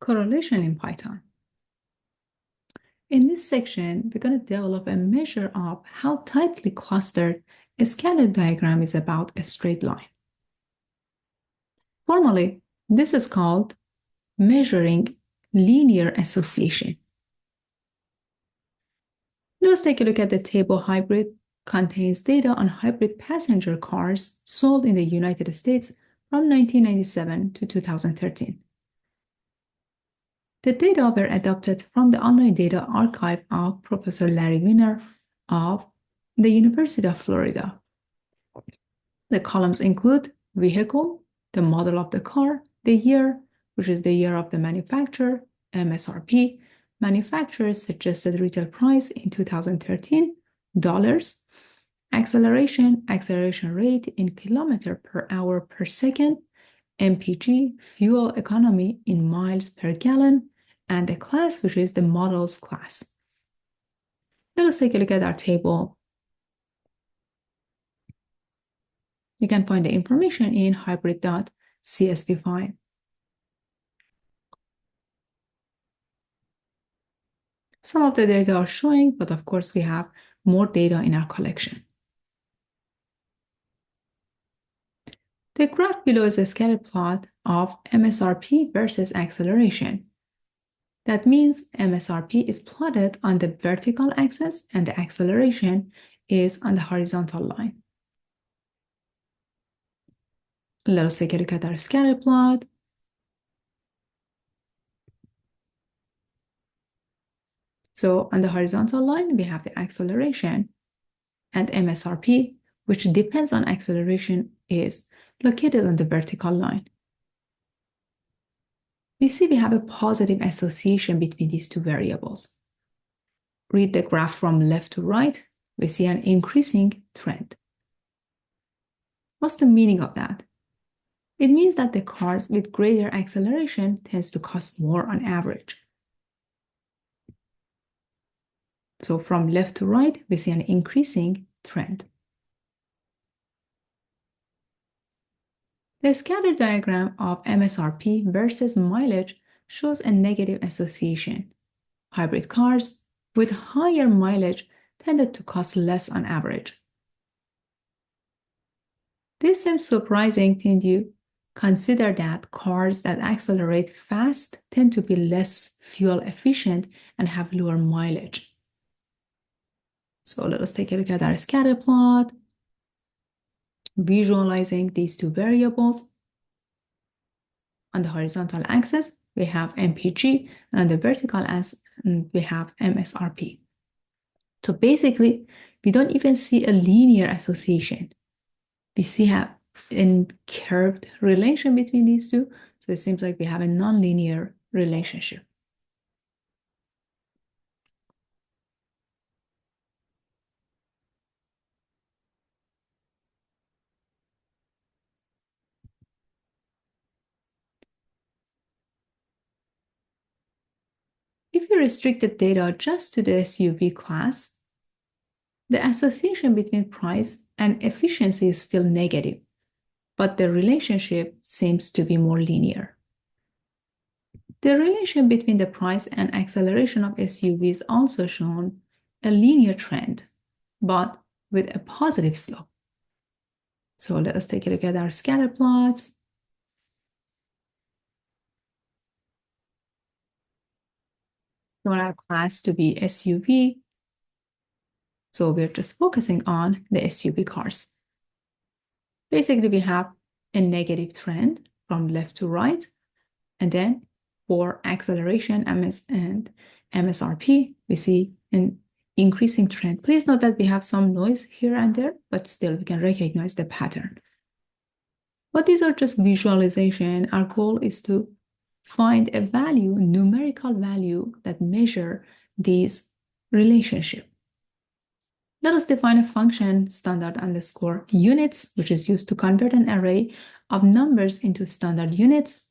Correlation in Python. In this section, we're going to develop a measure of how tightly clustered a scatter diagram is about a straight line. Formally, this is called measuring linear association. Let's take a look at the table. Hybrid contains data on hybrid passenger cars sold in the United States from 1997 to 2013. The data were adapted from the online data archive of Professor Larry Wiener of the University of Florida. The columns include vehicle, the model of the car, the year, which is the year of the manufacturer, MSRP, manufacturer's suggested retail price in 2013, dollars, acceleration rate in kilometer per hour per second, MPG, fuel economy in miles per gallon, and the class, which is the models class. Now let's take a look at our table. You can find the information in hybrid.csv file. Some of the data are showing, but of course we have more data in our collection. The graph below is a scatter plot of MSRP versus acceleration. That means MSRP is plotted on the vertical axis and the acceleration is on the horizontal line. Let us take a look at our scatter plot. So on the horizontal line, we have the acceleration, and MSRP, which depends on acceleration, is located on the vertical line. We see we have a positive association between these two variables. Read the graph from left to right, we see an increasing trend. What's the meaning of that? It means that the cars with greater acceleration tends to cost more on average. So from left to right, we see an increasing trend. The scatter diagram of MSRP versus mileage shows a negative association. Hybrid cars with higher mileage tended to cost less on average. This seems surprising till you consider that cars that accelerate fast tend to be less fuel efficient and have lower mileage. So let us take a look at our scatter plot, visualizing these two variables. On the horizontal axis, we have MPG, and on the vertical axis, we have MSRP. So basically, we don't even see a linear association. We see a curved relation between these two, so it seems like we have a nonlinear relationship. If you restrict the data just to the SUV class, the association between price and efficiency is still negative, but the relationship seems to be more linear. The relation between the price and acceleration of SUVs is also shown a linear trend, but with a positive slope. So let us take a look at our scatter plots. We want our class to be SUV. So we're just focusing on the SUV cars. Basically, we have a negative trend from left to right. And then for acceleration, MS and MSRP, we see an increasing trend. Please note that we have some noise here and there, but still we can recognize the pattern. But these are just visualization. Our goal is to find a value, a numerical value that measure these relationships. Let us define a function standard underscore units, which is used to convert an array of numbers into standard units.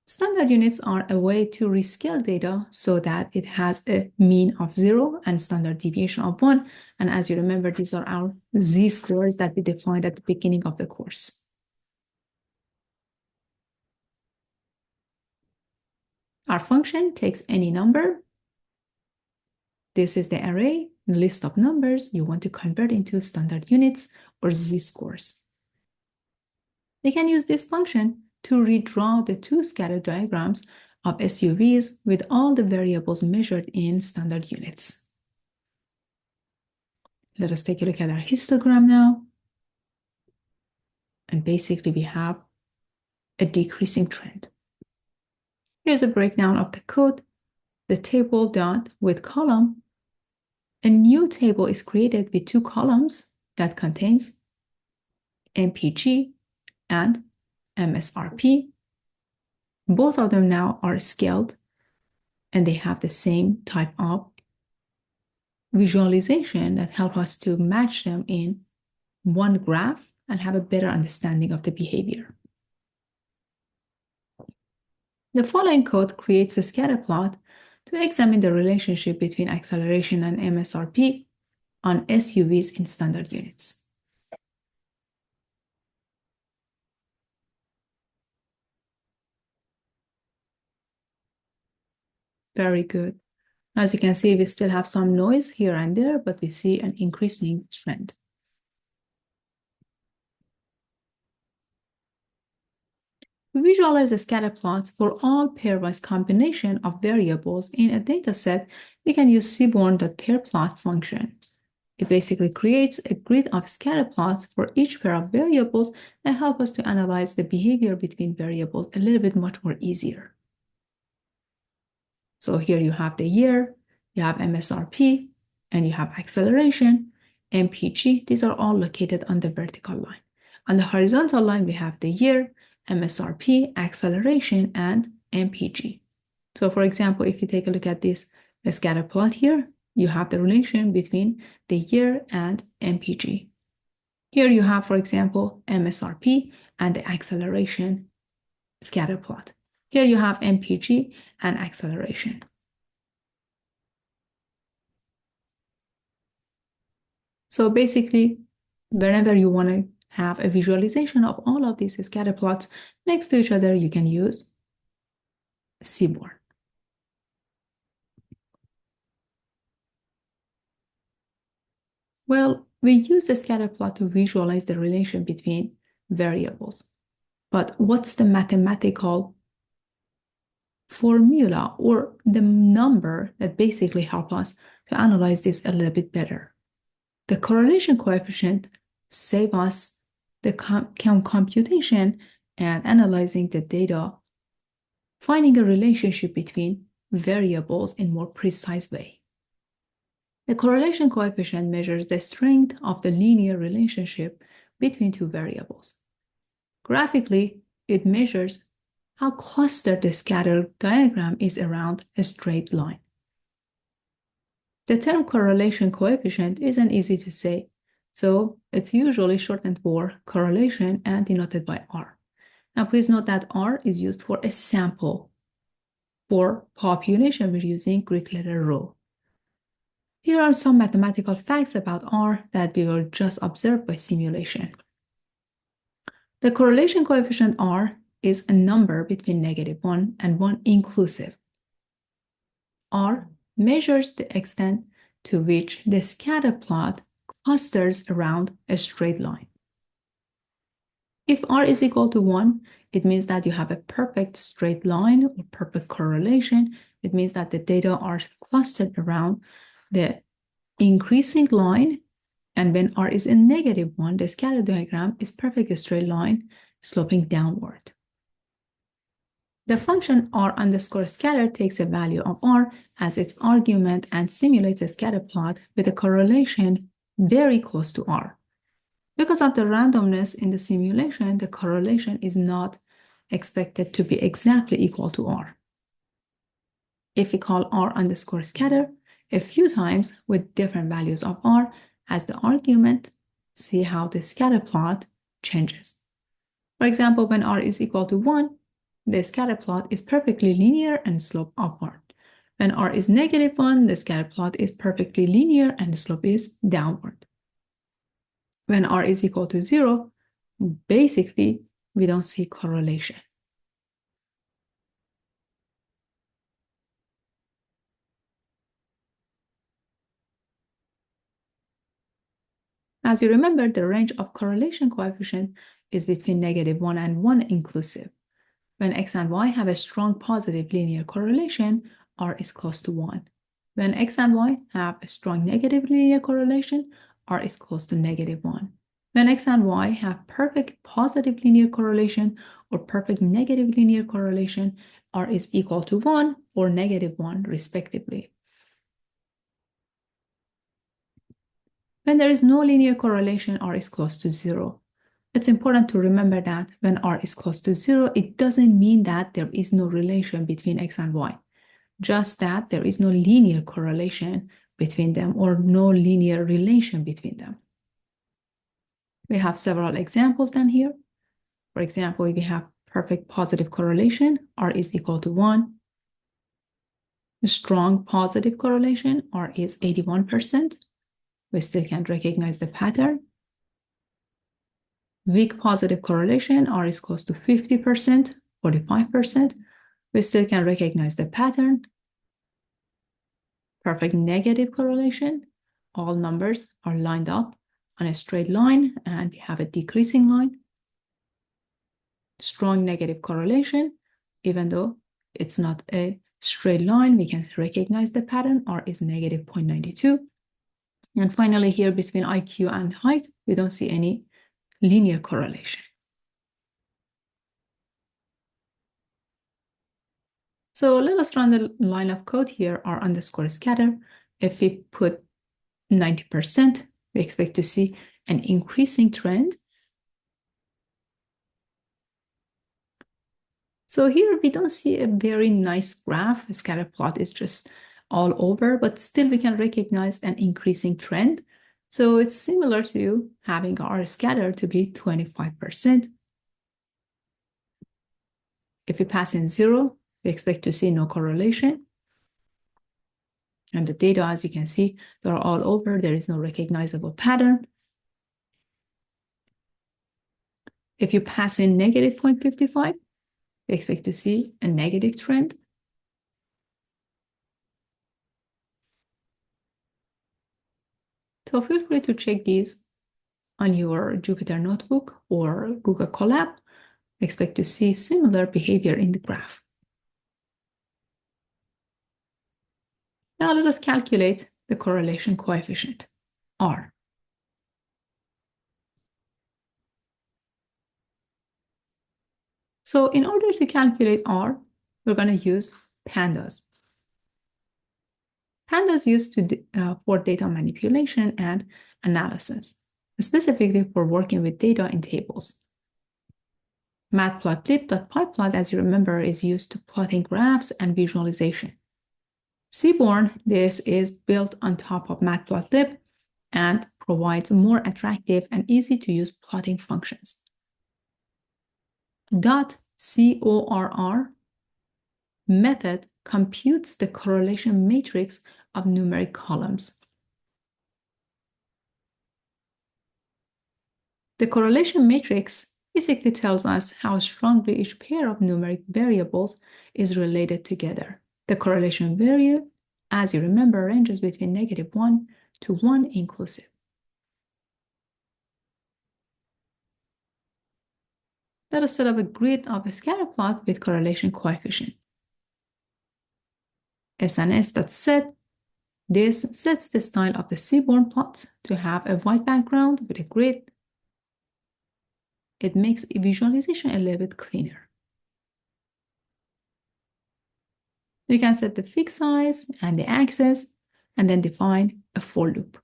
Standard units are a way to rescale data so that it has a mean of 0 and standard deviation of 1. And as you remember, these are our z-scores that we defined at the beginning of the course. Our function takes any number. This is the array, list of numbers you want to convert into standard units or z-scores. We can use this function to redraw the two scatter diagrams of SUVs with all the variables measured in standard units. Let us take a look at our histogram now. And basically, we have a decreasing trend. Here's a breakdown of the code. The table dot with column. A new table is created with two columns that contains MPG and MSRP. Both of them now are scaled and they have the same type of visualization that help us to match them in one graph and have a better understanding of the behavior. The following code creates a scatter plot to examine the relationship between acceleration and MSRP on SUVs in standard units. Very good. As you can see, we still have some noise here and there, but we see an increasing trend. We visualize the scatter plots for all pairwise combination of variables in a dataset. We can use seaborn.pyplot function. It basically creates a grid of scatter plots for each pair of variables that help us to analyze the behavior between variables a little bit much more easier. So here you have the year, you have MSRP, and you have acceleration, MPG. These are all located on the vertical line. On the horizontal line, we have the year, MSRP, acceleration, and MPG. So for example, if you take a look at this scatter plot here, you have the relation between the year and MPG. Here you have, for example, MSRP and the acceleration scatter plot. Here you have MPG and acceleration. So basically, whenever you want to have a visualization of all of these scatter plots next to each other, you can use seaborn. Well, we use the scatter plot to visualize the relation between variables. But what's the mathematical formula or the number that basically help us to analyze this a little bit better? The correlation coefficient saves us the computation and analyzing the data, finding a relationship between variables in more precise way. The correlation coefficient measures the strength of the linear relationship between two variables. Graphically, it measures how clustered the scatter diagram is around a straight line. The term correlation coefficient isn't easy to say, so it's usually shortened for correlation and denoted by R. Now, please note that R is used for a sample. For population, we're using Greek letter rho. Here are some mathematical facts about R that we will just observe by simulation. The correlation coefficient R is a number between -1 and 1 inclusive. R measures the extent to which the scatter plot clusters around a straight line. If R is equal to 1, it means that you have a perfect straight line or perfect correlation. It means that the data are clustered around the increasing line, and when R is in -1, the scatter diagram is perfect straight line sloping downward. The function r_scatter takes a value of R as its argument and simulates a scatter plot with a correlation very close to R. Because of the randomness in the simulation, the correlation is not expected to be exactly equal to R. If we call r_scatter a few times with different values of R as the argument, see how the scatter plot changes. For example, when R is equal to 1, the scatter plot is perfectly linear and slope upward. When R is -1, the scatter plot is perfectly linear and the slope is downward. When R is equal to 0, basically, we don't see correlation. As you remember, the range of correlation coefficient is between -1 and 1 inclusive. When x and y have a strong positive linear correlation, r is close to 1. When x and y have a strong negative linear correlation, r is close to -1. When x and y have perfect positive linear correlation or perfect negative linear correlation, r is equal to 1 or -1 respectively. When there is no linear correlation, r is close to 0. It's important to remember that when r is close to 0, it doesn't mean that there is no relation between x and y, just that there is no linear correlation between them or no linear relation between them. We have several examples down here. For example, if we have perfect positive correlation, r is equal to 1. Strong positive correlation, r is 81%. We still can recognize the pattern. Weak positive correlation, r is close to 50%, 45%. We still can recognize the pattern. Perfect negative correlation, all numbers are lined up on a straight line and we have a decreasing line. Strong negative correlation, even though it's not a straight line, we can recognize the pattern, r is -0.92. And finally here between IQ and height, we don't see any linear correlation. So let us run the line of code here, r underscore scatter. If we put 90%, we expect to see an increasing trend. So here we don't see a very nice graph. A scatter plot is just all over, but still we can recognize an increasing trend. So it's similar to having our scatter to be 25%. If we pass in 0, we expect to see no correlation. And the data, as you can see, they're all over. There is no recognizable pattern. If you pass in -0.55, we expect to see a negative trend. So feel free to check these on your Jupyter Notebook or Google Colab. Expect to see similar behavior in the graph. Now let us calculate the correlation coefficient, R. So in order to calculate R, we're going to use pandas. Pandas used for data manipulation and analysis, specifically for working with data in tables. Matplotlib.pyplot, as you remember, is used to plotting graphs and visualization. Seaborn, this is built on top of matplotlib and provides more attractive and easy to use plotting functions. .corr method computes the correlation matrix of numeric columns. The correlation matrix basically tells us how strongly each pair of numeric variables is related together. The correlation value, as you remember, ranges between -1 to 1 inclusive. Let us set up a grid of a scatter plot with correlation coefficient. sns.set. This sets the style of the seaborn plots to have a white background with a grid. It makes visualization a little bit cleaner. You can set the figsize and the axis and then define a for loop.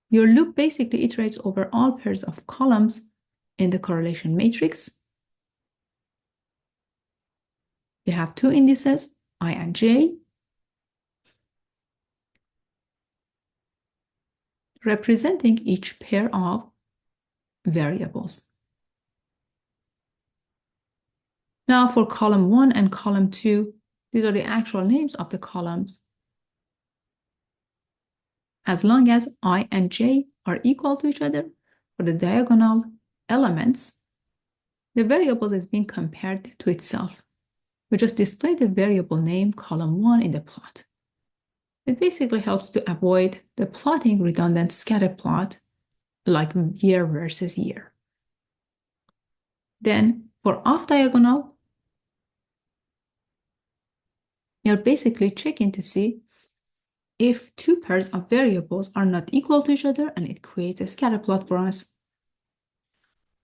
Your loop basically iterates over all pairs of columns in the correlation matrix. We have two indices, I and j, representing each pair of variables. Now for column 1 and column 2, these are the actual names of the columns. As long as I and j are equal to each other for the diagonal elements, the variable is being compared to itself. We just display the variable name column 1 in the plot. It basically helps to avoid the plotting redundant scatter plot like year versus year. Then for off diagonal, you're basically checking to see if two pairs of variables are not equal to each other, and it creates a scatter plot for us.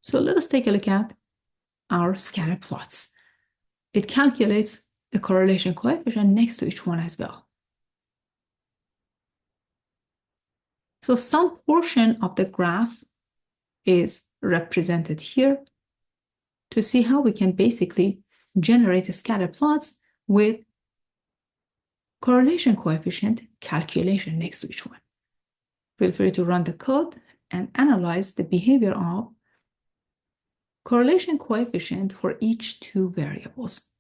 So let us take a look at our scatter plots. It calculates the correlation coefficient next to each one as well. So some portion of the graph is represented here to see how we can basically generate scatter plots with correlation coefficient calculation next to each one. Feel free to run the code and analyze the behavior of correlation coefficient for each two variables.